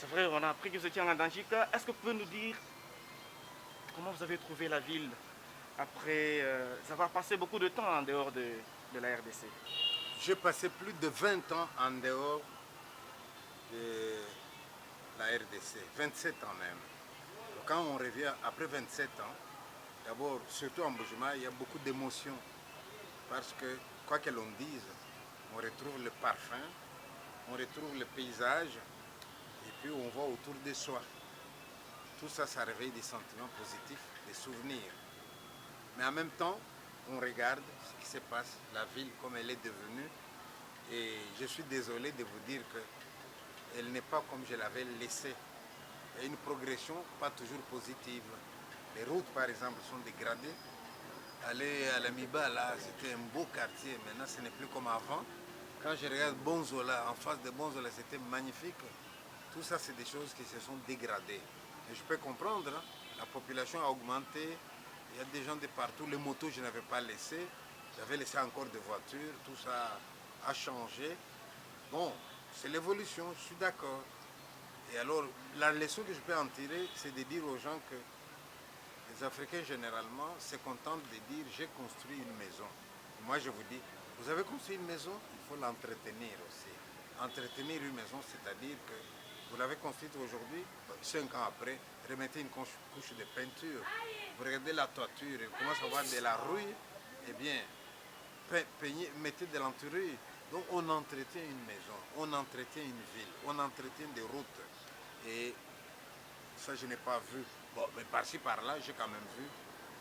C'est vrai, on a appris que vous étiez en Andangika. Est-ce que vous pouvez nous dire comment vous avez trouvé la ville après avoir passé beaucoup de temps en dehors de la RDC? J'ai passé plus de 20 ans en dehors de la RDC, 27 ans même. Quand on revient après 27 ans, d'abord, surtout en Bujumbura, il y a beaucoup d'émotions. Parce que, quoi que l'on dise, on retrouve le parfum, on retrouve le paysage, et puis on voit autour de soi. Tout ça, ça réveille des sentiments positifs, des souvenirs. Mais en même temps, on regarde ce qui se passe, la ville comme elle est devenue. Et je suis désolé de vous dire qu'elle n'est pas comme je l'avais laissée. Il y a une progression pas toujours positive. Les routes, par exemple, sont dégradées. Aller à la Miba, là, c'était un beau quartier. Maintenant, ce n'est plus comme avant. Quand je regarde Bonzola, en face de Bonzola, c'était magnifique. Tout ça, c'est des choses qui se sont dégradées. Et je peux comprendre, hein, la population a augmenté. Il y a des gens de partout. Les motos, je n'avais pas laissé. J'avais laissé encore des voitures. Tout ça a changé. Bon, c'est l'évolution, je suis d'accord. Et alors, la leçon que je peux en tirer, c'est de dire aux gens que les Africains, généralement, se contentent de dire « j'ai construit une maison ». Moi, je vous dis, vous avez construit une maison, il faut l'entretenir aussi. Entretenir une maison, c'est-à-dire que vous l'avez construite aujourd'hui, 5 ans après, remettez une couche de peinture. Vous regardez la toiture, il commence à avoir de la rouille, eh bien, peignez, mettez de l'entourage. Donc on entretient une maison, on entretient une ville, on entretient des routes. Et ça, je n'ai pas vu. Bon, mais par-ci, par-là, j'ai quand même vu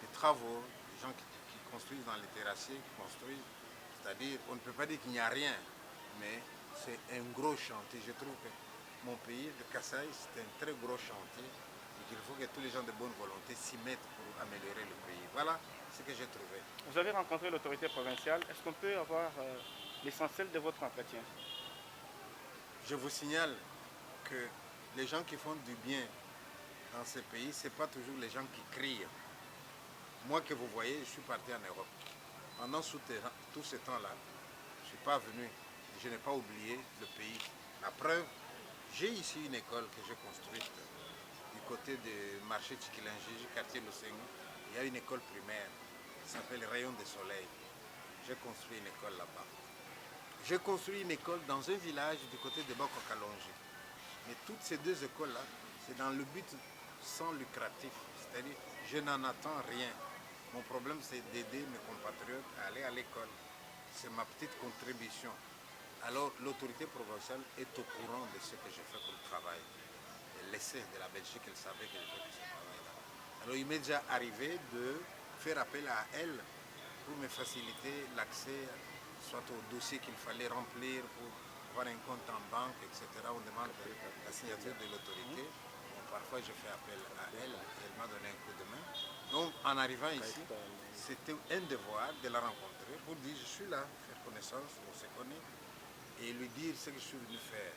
des travaux, des gens qui construisent dans les terrassiers, qui construisent. C'est-à-dire, on ne peut pas dire qu'il n'y a rien, mais c'est un gros chantier. Je trouve que mon pays, le Kasaï, c'est un très gros chantier et qu'il faut que tous les gens de bonne volonté s'y mettent pour améliorer le pays. Voilà ce que j'ai trouvé. Vous avez rencontré l'autorité provinciale. Est-ce qu'on peut avoir l'essentiel de votre entretien? Je vous signale que les gens qui font du bien dans ce pays, ce n'est pas toujours les gens qui crient. Moi que vous voyez, je suis parti en Europe. Pendant tout ce temps-là, je ne suis pas venu. Je n'ai pas oublié le pays. La preuve, j'ai ici une école que j'ai construite du côté du marché Tchikilangi, quartier Lusengo. Il y a une école primaire qui s'appelle Rayon de Soleil. J'ai construit une école là-bas. J'ai construit une école dans un village du côté de Boko Kalonji. Mais toutes ces deux écoles-là, c'est dans le but sans lucratif. C'est-à-dire, je n'en attends rien. Mon problème, c'est d'aider mes compatriotes à aller à l'école. C'est ma petite contribution. Alors, l'autorité provinciale est au courant de ce que je fais comme travail. Elle le sait de la Belgique, elle savait que je fais ce travail-là. Alors, il m'est déjà arrivé de faire appel à elle pour me faciliter l'accès soit au dossier qu'il fallait remplir pour avoir un compte en banque, etc. On demande la signature de l'autorité. Bon, parfois, je fais appel à elle, elle m'a donné un coup de main. Donc, en arrivant ici, c'était un devoir de la rencontrer pour dire je suis là, faire connaissance, on se connaît, et lui dire ce que je suis venu faire.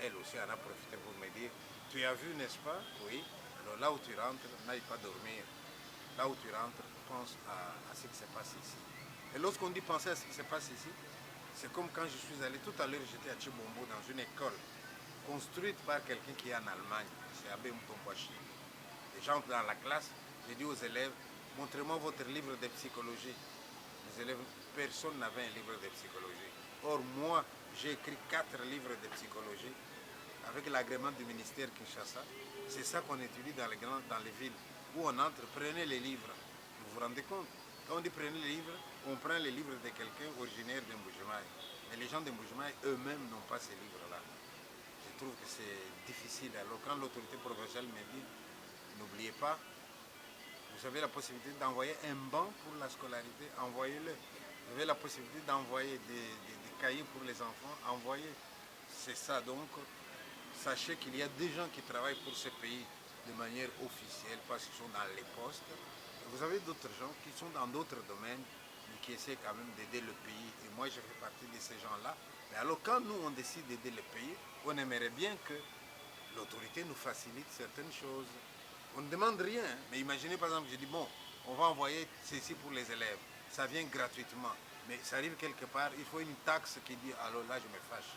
Elle aussi en a profité pour me dire tu as vu, n'est-ce pas? Oui. Alors là où tu rentres, n'aille pas dormir. Là où tu rentres, pense à ce qui se passe ici. Et lorsqu'on dit penser à ce qui se passe ici, c'est comme quand je suis allé tout à l'heure, j'étais à Chibombo dans une école construite par quelqu'un qui est en Allemagne, c'est Abbé Mtomboachi. Les gens dans la classe, j'ai dit aux élèves, montrez-moi votre livre de psychologie. Les élèves, personne n'avait un livre de psychologie. Or, moi, j'ai écrit 4 livres de psychologie avec l'agrément du ministère Kinshasa. C'est ça qu'on étudie dans les villes où on entre. Prenez les livres. Vous vous rendez compte? Quand on dit prenez les livres, on prend les livres de quelqu'un originaire d'Mbujimai. Mais les gens d'Mbujimai eux-mêmes n'ont pas ces livres-là. Je trouve que c'est difficile. Alors quand l'autorité provinciale me dit, n'oubliez pas, vous avez la possibilité d'envoyer un banc pour la scolarité, envoyez-le. Vous avez la possibilité d'envoyer des cahiers pour les enfants, envoyez. C'est ça donc. Sachez qu'il y a des gens qui travaillent pour ce pays de manière officielle parce qu'ils sont dans les postes. Et vous avez d'autres gens qui sont dans d'autres domaines mais qui essaient quand même d'aider le pays. Et moi, je fais partie de ces gens-là. Mais alors, quand nous, on décide d'aider le pays, on aimerait bien que l'autorité nous facilite certaines choses. On ne demande rien, mais imaginez par exemple, je dis, bon, on va envoyer ceci pour les élèves. Ça vient gratuitement. Mais ça arrive quelque part, il faut une taxe qui dit, alors là, je me fâche.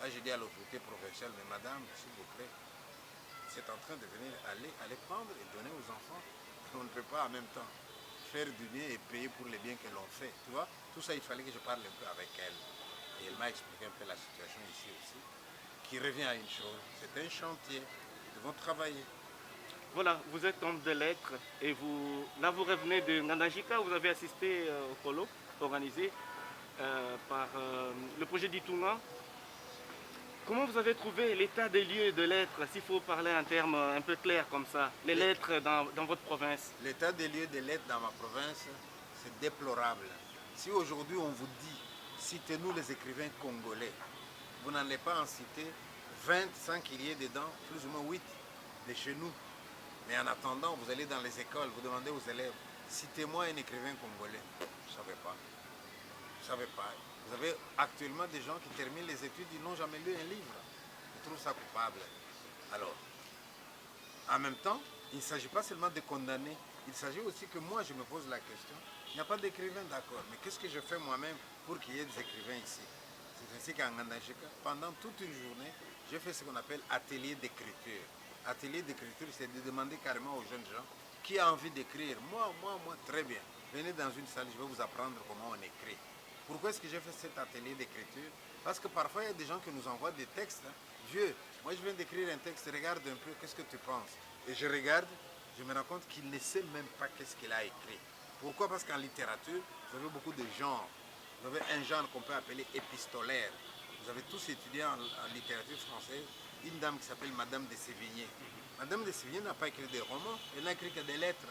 Là, je dis à l'autorité provinciale, mais madame, s'il vous plaît, c'est en train de venir aller prendre et donner aux enfants. On ne peut pas en même temps faire du bien et payer pour les biens que l'on fait. Tu vois, tout ça, il fallait que je parle un peu avec elle. Et elle m'a expliqué un peu la situation ici aussi, qui revient à une chose, c'est un chantier, nous devons travailler. Voilà, vous êtes homme de lettres et vous, là vous revenez de Nandajika, vous avez assisté au polo organisé par le projet d'Itunga. Comment vous avez trouvé l'état des lieux de lettres, s'il faut parler en termes un peu clairs comme ça, les lettres dans votre province? L'état des lieux des lettres dans ma province, c'est déplorable. Si aujourd'hui on vous dit, citez-nous les écrivains congolais, vous n'allez pas en citer 20 sans qu'il y ait dedans plus ou moins 8 de chez nous. Mais en attendant, vous allez dans les écoles, vous demandez aux élèves, citez-moi un écrivain congolais. Je ne savais pas. Je ne savais pas. Vous avez actuellement des gens qui terminent les études, ils n'ont jamais lu un livre. Je trouve ça coupable. Alors, en même temps, il ne s'agit pas seulement de condamner, il s'agit aussi que moi je me pose la question, il n'y a pas d'écrivain, d'accord, mais qu'est-ce que je fais moi-même pour qu'il y ait des écrivains ici? C'est ainsi qu'en Ngandajika, pendant toute une journée, j'ai fait ce qu'on appelle atelier d'écriture. Atelier d'écriture, c'est de demander carrément aux jeunes gens qui a envie d'écrire. Moi, très bien. Venez dans une salle, je vais vous apprendre comment on écrit. Pourquoi est-ce que j'ai fait cet atelier d'écriture? Parce que parfois, il y a des gens qui nous envoient des textes. Vieux, moi je viens d'écrire un texte, regarde un peu, qu'est-ce que tu penses? Et je regarde, je me rends compte qu'il ne sait même pas qu'est-ce qu'il a écrit. Pourquoi? Parce qu'en littérature, vous avez beaucoup de genres. Vous avez un genre qu'on peut appeler épistolaire. Vous avez tous étudié en littérature française une dame qui s'appelle Madame de Sévigné. Madame de Sévigné n'a pas écrit des romans, elle n'a écrit que des lettres.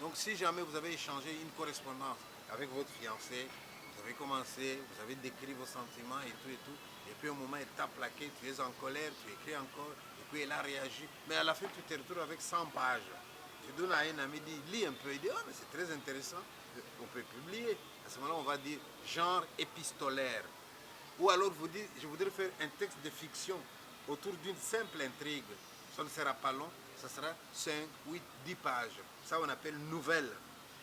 Donc si jamais vous avez échangé une correspondance avec votre fiancé, vous avez commencé, vous avez décrit vos sentiments et tout, et puis au moment elle t'a plaqué, tu es en colère, tu écris encore, et puis elle a réagi. Mais à la fin, tu te retrouves avec 100 pages. Tu donnes à un ami, dit, lis un peu, il dit, oh, mais c'est très intéressant, on peut publier. À ce moment-là, on va dire genre épistolaire. Ou alors vous dites, je voudrais faire un texte de fiction autour d'une simple intrigue. Ça ne sera pas long, ça sera 5, 8, 10 pages. Ça, on appelle nouvelle.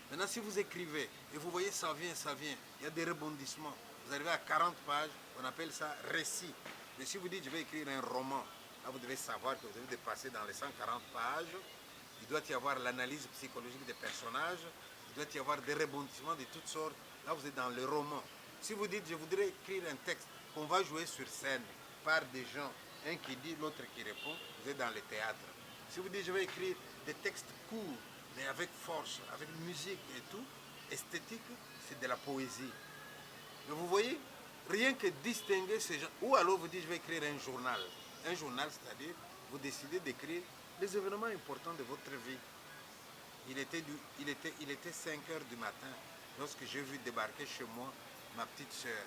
Maintenant, si vous écrivez et vous voyez ça vient, il y a des rebondissements. Vous arrivez à 40 pages, on appelle ça récit. Mais si vous dites je vais écrire un roman, là vous devez savoir que vous devez dépasser dans les 140 pages. Il doit y avoir l'analyse psychologique des personnages, il doit y avoir des rebondissements de toutes sortes. Là vous êtes dans le roman. Si vous dites je voudrais écrire un texte qu'on va jouer sur scène par des gens, un qui dit, l'autre qui répond, vous êtes dans le théâtre. Si vous dites je vais écrire des textes courts, mais avec force, avec musique et tout, esthétique, c'est de la poésie. Mais vous voyez, rien que distinguer ces gens, ou alors vous dites je vais écrire un journal. Un journal, c'est-à-dire, vous décidez d'écrire les événements importants de votre vie. Il était 5 heures du matin lorsque j'ai vu débarquer chez moi ma petite soeur.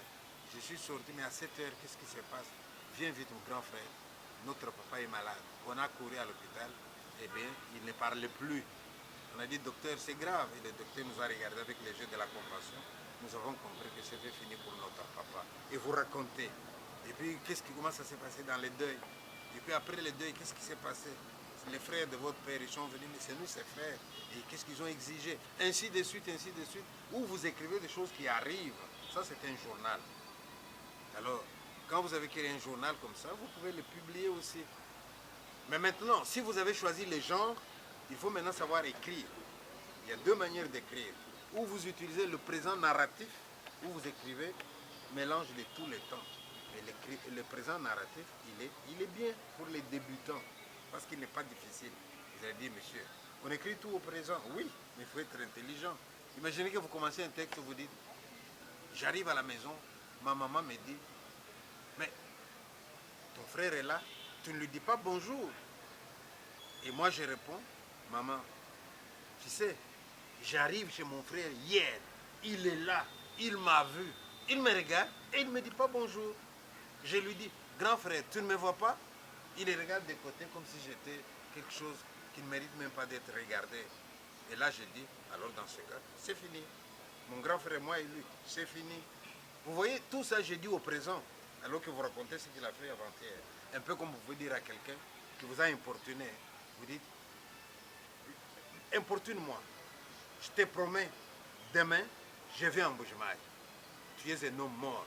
Je suis sorti, mais à 7 heures, qu'est-ce qui se passe? Viens vite, mon grand frère. Notre papa est malade. On a couru à l'hôpital. Eh bien, il ne parlait plus. On a dit, docteur, c'est grave. Et le docteur nous a regardé avec les yeux de la compassion. Nous avons compris que c'était fini pour notre papa. Et vous racontez. Et puis, comment ça s'est passé dans les deuils? Et puis après le deuil, qu'est-ce qui s'est passé? Les frères de votre père, ils sont venus, mais c'est nous, ses frères. Et qu'est-ce qu'ils ont exigé? Ainsi de suite, ainsi de suite. Ou vous écrivez des choses qui arrivent. Ça, c'est un journal. Alors, quand vous avez créé un journal comme ça, vous pouvez le publier aussi. Mais maintenant, si vous avez choisi les genres, il faut maintenant savoir écrire. Il y a deux manières d'écrire. Ou vous utilisez le présent narratif, ou vous écrivez mélange de tous les temps. Mais le présent narratif, il est bien pour les débutants, parce qu'il n'est pas difficile. Vous allez dire, monsieur, on écrit tout au présent. Oui, mais il faut être intelligent. Imaginez que vous commencez un texte, vous dites, j'arrive à la maison, ma maman me dit, mais ton frère est là, tu ne lui dis pas bonjour. Et moi je réponds, maman, tu sais, j'arrive chez mon frère hier, il est là, il m'a vu, il me regarde et il ne me dit pas bonjour. Je lui dis, grand frère, tu ne me vois pas? Il regarde de côté comme si j'étais quelque chose qui ne mérite même pas d'être regardé. Et là je dis, alors dans ce cas, c'est fini. Mon grand frère, moi et lui, c'est fini. Vous voyez, tout ça j'ai dit au présent, alors que vous racontez ce qu'il a fait avant-hier. Un peu comme vous pouvez dire à quelqu'un qui vous a importuné. Vous dites, importune-moi. Je te promets, demain, je vais en Bujimaï. Tu es un homme mort.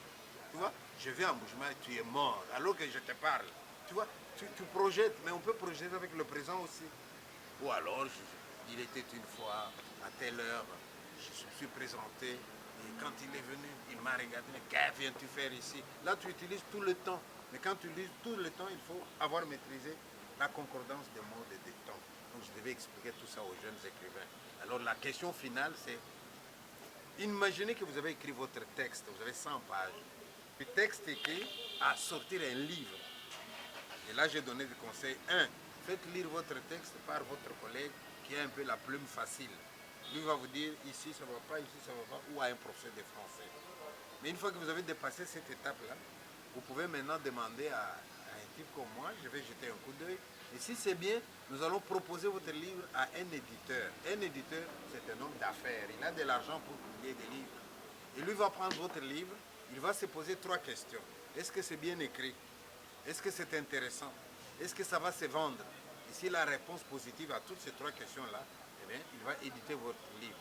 Tu vois, je vais en Bujimaï, tu es mort, alors que je te parle. Tu vois, tu projettes, mais on peut projeter avec le présent aussi. Ou alors, il était une fois, à telle heure, je me suis présenté, et quand il est venu, il m'a regardé, mais qu'est-ce que viens-tu faire ici? Là, tu utilises tout le temps. Mais quand tu utilises tout le temps, il faut avoir maîtrisé la concordance des mots et des temps. Donc, je devais expliquer tout ça aux jeunes écrivains. Alors, la question finale, c'est, imaginez que vous avez écrit votre texte, vous avez 100 pages. Le texte écrit à sortir un livre. Et là, j'ai donné des conseils. 1. Faites lire votre texte par votre collègue qui a un peu la plume facile. Lui va vous dire ici ça ne va pas, ici ça ne va pas, ou à un professeur de français. Mais une fois que vous avez dépassé cette étape-là, vous pouvez maintenant demander à un type comme moi, je vais jeter un coup d'œil. Et si c'est bien, nous allons proposer votre livre à un éditeur. Un éditeur, c'est un homme d'affaires. Il a de l'argent pour publier des livres. Et lui va prendre votre livre, il va se poser 3 questions. Est-ce que c'est bien écrit? Est-ce que c'est intéressant? Est-ce que ça va se vendre? Et si la réponse positive à toutes ces 3 questions-là, eh bien, il va éditer votre livre.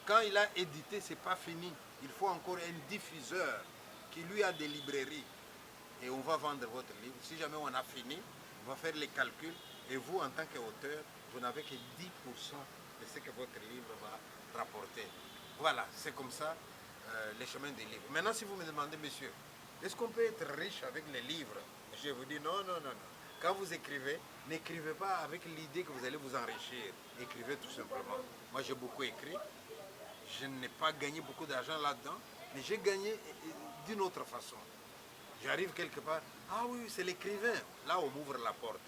Quand il a édité, ce n'est pas fini. Il faut encore un diffuseur qui lui a des librairies. Et on va vendre votre livre. Si jamais on a fini, on va faire les calculs. Et vous, en tant qu'auteur, vous n'avez que 10% de ce que votre livre va rapporter. Voilà, c'est comme ça les chemins des livres. Maintenant, si vous me demandez, monsieur, est-ce qu'on peut être riche avec les livres? Je vous dis non, non, non, non. Quand vous écrivez, n'écrivez pas avec l'idée que vous allez vous enrichir. Écrivez tout simplement. Moi, j'ai beaucoup écrit. Je n'ai pas gagné beaucoup d'argent là-dedans, mais j'ai gagné d'une autre façon. J'arrive quelque part, ah oui, c'est l'écrivain. Là, on m'ouvre la porte.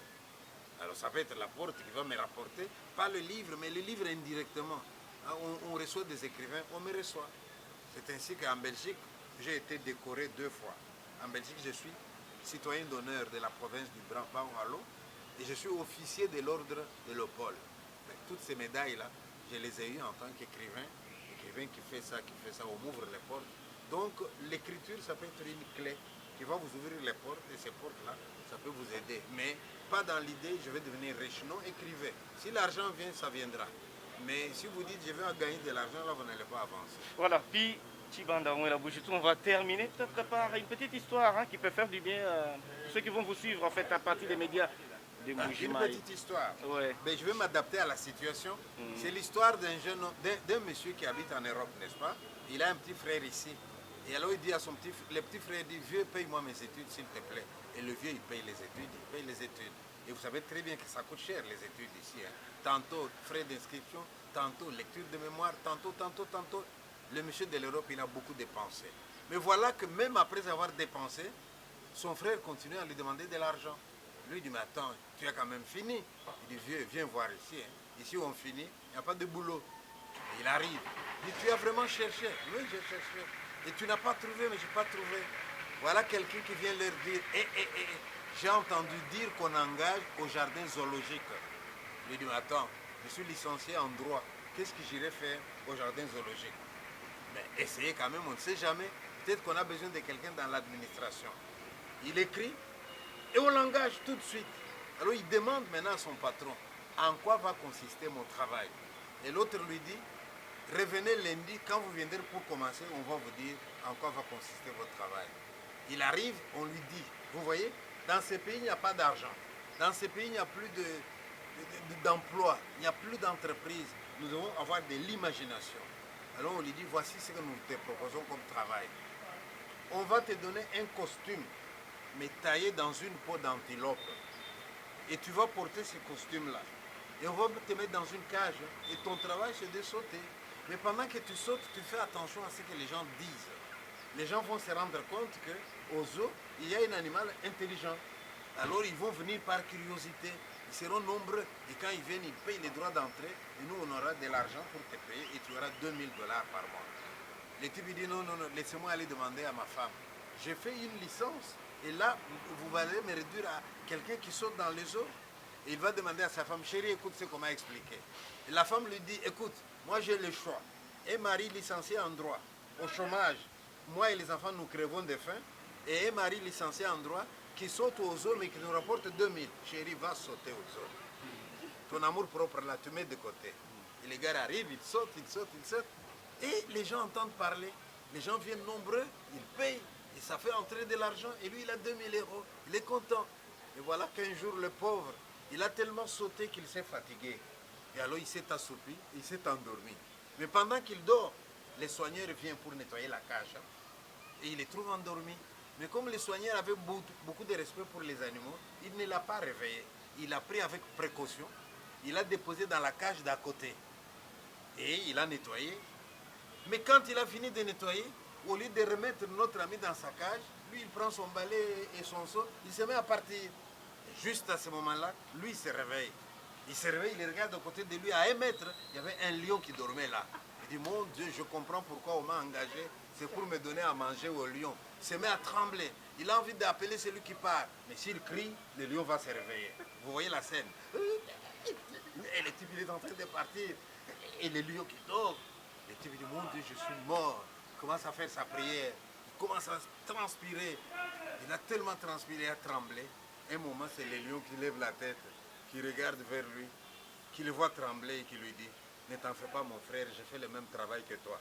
Alors, ça peut être la porte qui va me rapporter, pas le livre, mais le livre indirectement. On reçoit des écrivains, on me reçoit. C'est ainsi qu'en Belgique, j'ai été décoré 2 fois. En Belgique, je suis citoyen d'honneur de la province du Bas-Wallon et je suis officier de l'ordre de Léopold. Toutes ces médailles-là, je les ai eues en tant qu'écrivain, écrivain qui fait ça, on m'ouvre les portes. Donc l'écriture, ça peut être une clé qui va vous ouvrir les portes et ces portes-là, ça peut vous aider. Mais pas dans l'idée, je vais devenir riche. Non, écrivez. Si l'argent vient, ça viendra. Mais si vous dites, je vais gagner de l'argent, là, vous n'allez pas avancer. Voilà, puis Chibanda la Bouchitou, on va terminer peut-être par une petite histoire qui peut faire du bien pour ceux qui vont vous suivre en fait à partir des médias de Une Mbujimayi. petite histoire. Ouais. Mais je vais m'adapter à la situation. C'est l'histoire d'un monsieur qui habite en Europe, n'est-ce pas? Il a un petit frère ici. Et alors il dit à son petit frère, le petit frère dit, vieux, paye-moi mes études s'il te plaît. Et le vieux, il paye les études. Et vous savez très bien que ça coûte cher les études ici. Hein. Tantôt frais d'inscription, tantôt lecture de mémoire, tantôt. Le monsieur de l'Europe, il a beaucoup dépensé. Mais voilà que même après avoir dépensé, son frère continue à lui demander de l'argent. Lui dit, mais attends, tu as quand même fini. Il dit, vieux, viens voir ici. Hein. Ici, on finit, il n'y a pas de boulot. Et il arrive. Il dit, tu as vraiment cherché? Oui, j'ai cherché. Et tu n'as pas trouvé? Mais je n'ai pas trouvé. Voilà quelqu'un qui vient leur dire, j'ai entendu dire qu'on engage au jardin zoologique. Il lui dit, mais attends, je suis licencié en droit. Qu'est-ce que j'irai faire au jardin zoologique? Mais essayez quand même, on ne sait jamais. Peut-être qu'on a besoin de quelqu'un dans l'administration. Il écrit et on l'engage tout de suite. Alors il demande maintenant à son patron, en quoi va consister mon travail? Et l'autre lui dit, revenez lundi, quand vous viendrez pour commencer, on va vous dire en quoi va consister votre travail. Il arrive, on lui dit, vous voyez, dans ces pays, il n'y a pas d'argent. Dans ces pays, il n'y a plus d'emploi, il n'y a plus d'entreprise. Nous devons avoir de l'imagination. Alors on lui dit, voici ce que nous te proposons comme travail. On va te donner un costume, mais taillé dans une peau d'antilope. Et tu vas porter ce costume-là. Et on va te mettre dans une cage. Et ton travail, c'est de sauter. Mais pendant que tu sautes, tu fais attention à ce que les gens disent. Les gens vont se rendre compte qu'au zoo, il y a un animal intelligent. Alors ils vont venir par curiosité. Ils seront nombreux. Et quand ils viennent, ils payent les droits d'entrée. Et nous, on aura de l'argent pour te payer. Et tu auras $2000 par mois. Le type dit, non, laissez-moi aller demander à ma femme. J'ai fait une licence. Et là, vous allez me réduire à quelqu'un qui saute dans les eaux. Et il va demander à sa femme, chérie, écoute ce qu'on m'a expliqué. Et la femme lui dit, écoute, moi j'ai le choix. Un mari licencié en droit, au chômage, moi et les enfants nous crevons de faim. Et un mari licencié en droit qui saute aux eaux mais qui nous rapporte 2000. Chérie, va sauter aux eaux. Ton amour propre là, tu mets de côté. Et les gars arrivent, ils sautent. Et les gens entendent parler. Les gens viennent nombreux, ils payent. Et ça fait entrer de l'argent. Et lui, il a 2000 €. Il est content. Et voilà qu'un jour, le pauvre, il a tellement sauté qu'il s'est fatigué. Et alors il s'est assoupi, il s'est endormi. Mais pendant qu'il dort, les soigneurs viennent pour nettoyer la cage. Et il les trouve endormis. Mais comme les soigneurs avaient beaucoup de respect pour les animaux, il ne l'a pas réveillé. Il a pris avec précaution, il l'a déposé dans la cage d'à côté. Et il a nettoyé. Mais quand il a fini de nettoyer, au lieu de remettre notre ami dans sa cage, lui il prend son balai et son seau, il se met à partir. Et juste à ce moment-là, lui il se réveille. Il se réveille, il regarde à côté de lui, à 1 mètre, il y avait un lion qui dormait là. Il dit, mon Dieu, je comprends pourquoi on m'a engagé, c'est pour me donner à manger au lion. Il se met à trembler, il a envie d'appeler celui qui part. Mais s'il crie, le lion va se réveiller. Vous voyez la scène. Et le type, il est en train de partir. Et le lion qui dort. Le type dit, mon Dieu, je suis mort. Il commence à faire sa prière. Il commence à transpirer. Il a tellement transpiré, à trembler. Un moment, c'est le lion qui lève la tête, qui regarde vers lui, qui le voit trembler et qui lui dit, ne t'en fais pas mon frère, j'ai fait le même travail que toi.